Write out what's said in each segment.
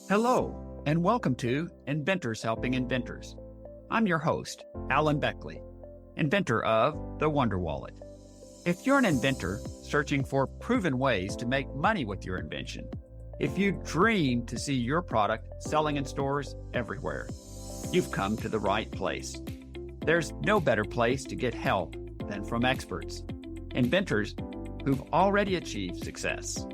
Hello, and welcome to Inventors Helping Inventors. I'm your host, Alan Beckley, inventor of the Wonder Wallet. If you're an inventor searching for proven ways to make money with your invention, if you dream to see your product selling in stores everywhere, you've come to the right place. There's no better place to get help than from experts, inventors who've already achieved success.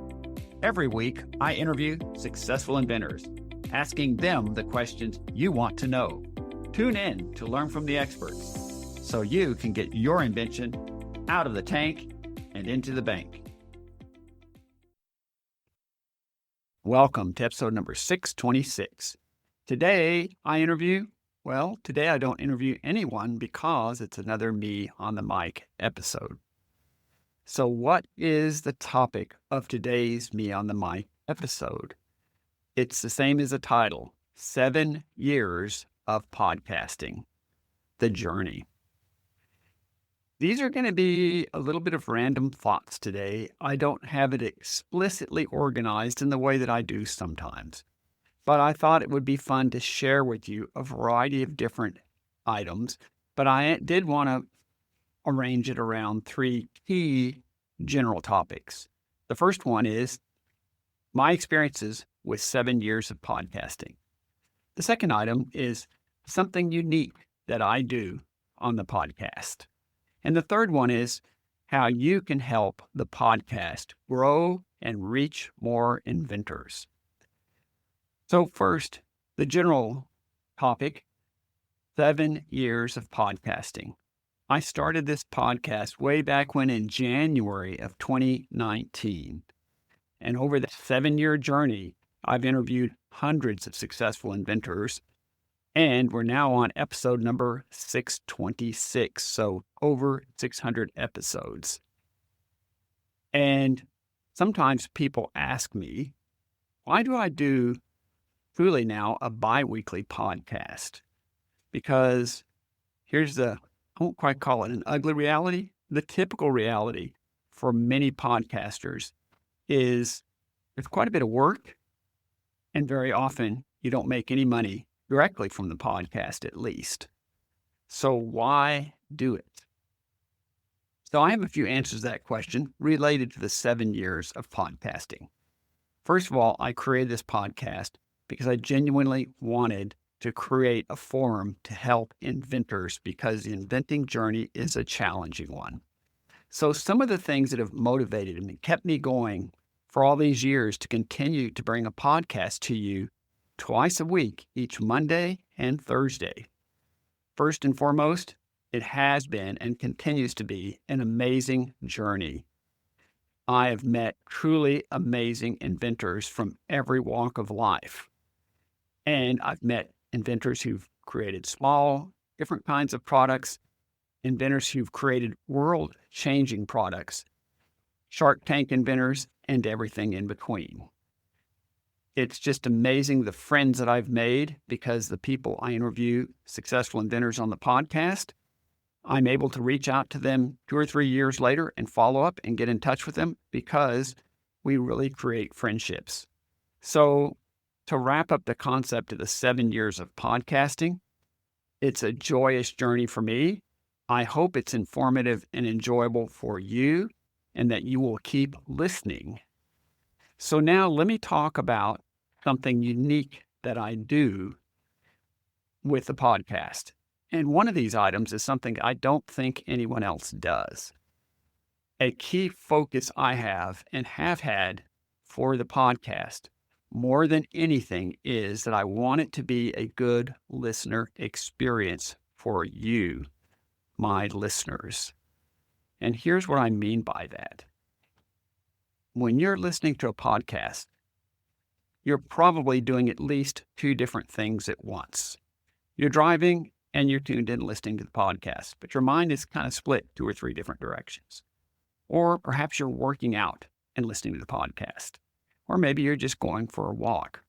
Every week, I interview successful inventors, asking them the questions you want to know. Tune in to learn from the experts so you can get your invention out of the tank and into the bank. Welcome to episode number 626. Today I don't interview anyone because it's another me on the mic episode. So what is the topic of today's Me on the Mic episode? It's the same as the title, 7 Years of Podcasting, The Journey. These are going to be a little bit of random thoughts today. I don't have it explicitly organized in the way that I do sometimes, but I thought it would be fun to share with you a variety of different items, but I did want to arrange it around 3 key general topics. The first one is my experiences with 7 years of podcasting. The second item is something unique that I do on the podcast. And the third one is how you can help the podcast grow and reach more inventors. So first, the general topic, 7 years of podcasting. I started this podcast way back when in January of 2019. And over the 7-year journey, I've interviewed hundreds of successful inventors. And we're now on episode number 626, so over 600 episodes. And sometimes people ask me, why do I do truly now a bi-weekly podcast? Because I won't quite call it an ugly reality. The typical reality for many podcasters is there's quite a bit of work, and very often you don't make any money directly from the podcast, at least. So why do it? So I have a few answers to that question related to the 7 years of podcasting. First of all, I created this podcast because I genuinely wanted to create a forum to help inventors because the inventing journey is a challenging one. So some of the things that have motivated me, kept me going for all these years to continue to bring a podcast to you twice a week, each Monday and Thursday. First and foremost, it has been and continues to be an amazing journey. I have met truly amazing inventors from every walk of life. And I've met inventors who've created small, different kinds of products, inventors who've created world-changing products, Shark Tank inventors, and everything in between. It's just amazing the friends that I've made because the people I interview, successful inventors on the podcast, I'm able to reach out to them 2 or 3 years later and follow up and get in touch with them because we really create friendships. So to wrap up the concept of the 7 years of podcasting, it's a joyous journey for me. I hope it's informative and enjoyable for you and that you will keep listening. So now let me talk about something unique that I do with the podcast. And one of these items is something I don't think anyone else does. A key focus I have and have had for the podcast more than anything is that I want it to be a good listener experience for you, my listeners. And here's what I mean by that. When you're listening to a podcast, you're probably doing at least 2 different things at once. You're driving and you're tuned in listening to the podcast, but your mind is kind of split 2 or 3 different directions. Or perhaps you're working out and listening to the podcast. Or maybe you're just going for a walk.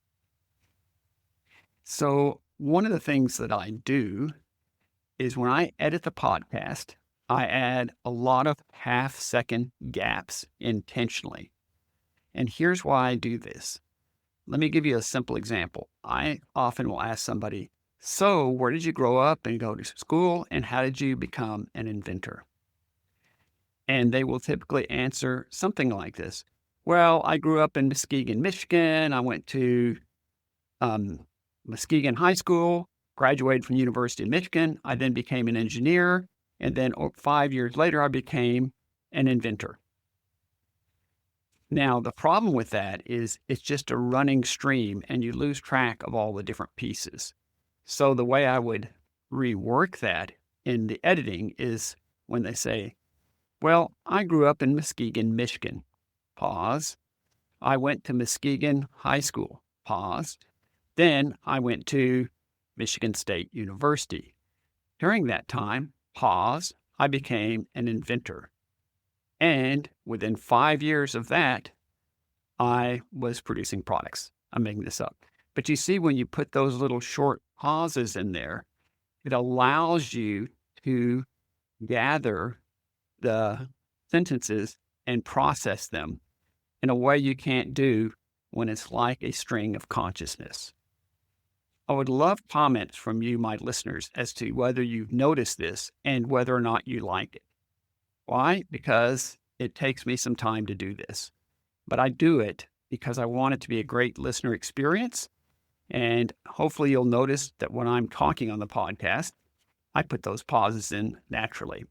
So one of the things that I do is when I edit the podcast, I add a lot of half-second gaps intentionally. And here's why I do this. Let me give you a simple example. I often will ask somebody, so where did you grow up and go to school, and how did you become an inventor? And they will typically answer something like this. Well, I grew up in Muskegon, Michigan. I went to Muskegon High School, graduated from University of Michigan. I then became an engineer. And then 5 years later, I became an inventor. Now, the problem with that is it's just a running stream and you lose track of all the different pieces. So the way I would rework that in the editing is when they say, well, I grew up in Muskegon, Michigan. Pause. I went to Muskegon High School. Pause. Then I went to Michigan State University. During that time, pause, I became an inventor. And within 5 years of that, I was producing products. I'm making this up. But you see, when you put those little short pauses in there, it allows you to gather the sentences and process them in a way you can't do when it's like a string of consciousness. I would love comments from you, my listeners, as to whether you've noticed this and whether or not you like it. Why? Because it takes me some time to do this. But I do it because I want it to be a great listener experience. And hopefully you'll notice that when I'm talking on the podcast, I put those pauses in naturally.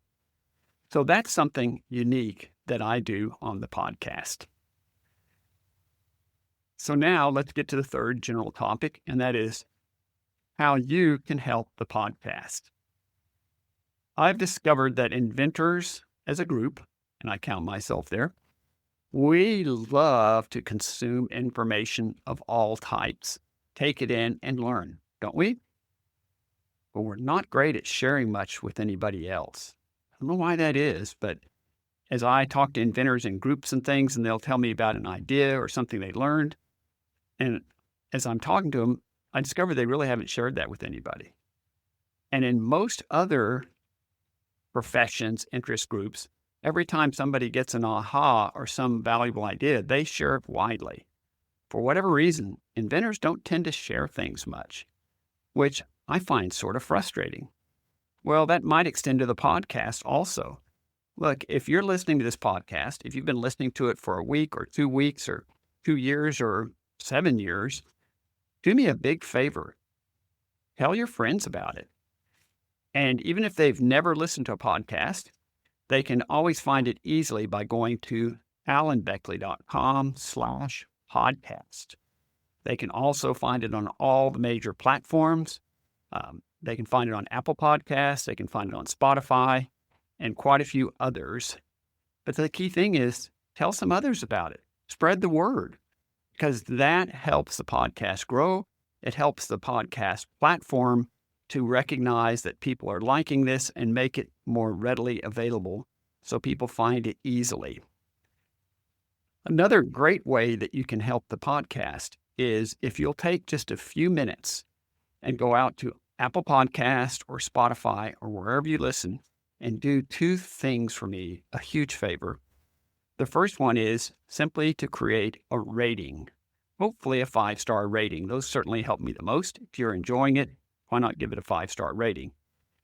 So that's something unique that I do on the podcast. So now let's get to the third general topic, and that is how you can help the podcast. I've discovered that inventors as a group, and I count myself there, we love to consume information of all types, take it in and learn, don't we? But we're not great at sharing much with anybody else. I don't know why that is, but as I talk to inventors in groups and things, and they'll tell me about an idea or something they learned, and as I'm talking to them, I discover they really haven't shared that with anybody. And in most other professions, interest groups, every time somebody gets an aha or some valuable idea, they share it widely. For whatever reason, inventors don't tend to share things much, which I find sort of frustrating. Well, that might extend to the podcast also. Look, if you're listening to this podcast, if you've been listening to it for a week or 2 weeks or 2 years or 7 years, do me a big favor. Tell your friends about it. And even if they've never listened to a podcast, they can always find it easily by going to alanbeckley.com/podcast. They can also find it on all the major platforms. They can find it on Apple Podcasts. They can find it on Spotify and quite a few others. But the key thing is tell some others about it. Spread the word, because that helps the podcast grow. It helps the podcast platform to recognize that people are liking this and make it more readily available so people find it easily. Another great way that you can help the podcast is if you'll take just a few minutes and go out to Apple Podcast or Spotify or wherever you listen and do 2 things for me, a huge favor. The first one is simply to create a rating, hopefully a 5-star rating. Those certainly help me the most. If you're enjoying it, why not give it a 5-star rating?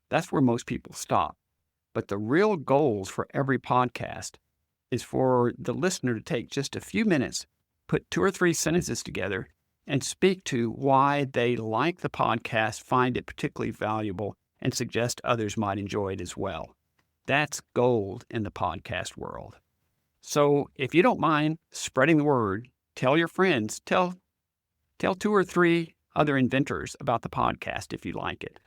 That's where most people stop. But the real goals for every podcast is for the listener to take just a few minutes, put 2 or 3 sentences together, and speak to why they like the podcast, find it particularly valuable, and suggest others might enjoy it as well. That's gold in the podcast world. So if you don't mind spreading the word, tell your friends, tell 2 or 3 other inventors about the podcast if you like it.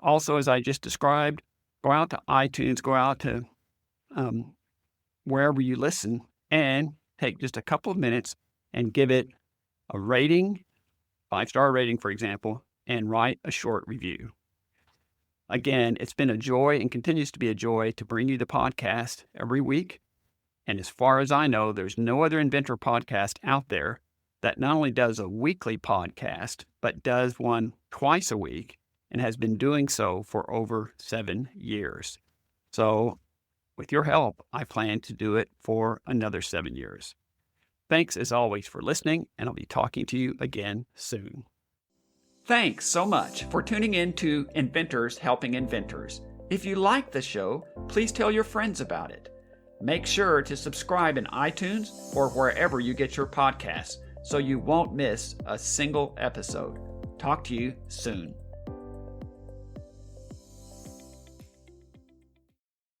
Also, as I just described, go out to iTunes, go out to wherever you listen, and take just a couple of minutes and give it a rating, 5-star rating, for example, and write a short review. Again, it's been a joy and continues to be a joy to bring you the podcast every week. And as far as I know, there's no other inventor podcast out there that not only does a weekly podcast, but does one twice a week and has been doing so for over 7 years. So with your help, I plan to do it for another 7 years. Thanks as always for listening, and I'll be talking to you again soon. Thanks so much for tuning in to Inventors Helping Inventors. If you like the show, please tell your friends about it. Make sure to subscribe in iTunes or wherever you get your podcasts so you won't miss a single episode. Talk to you soon.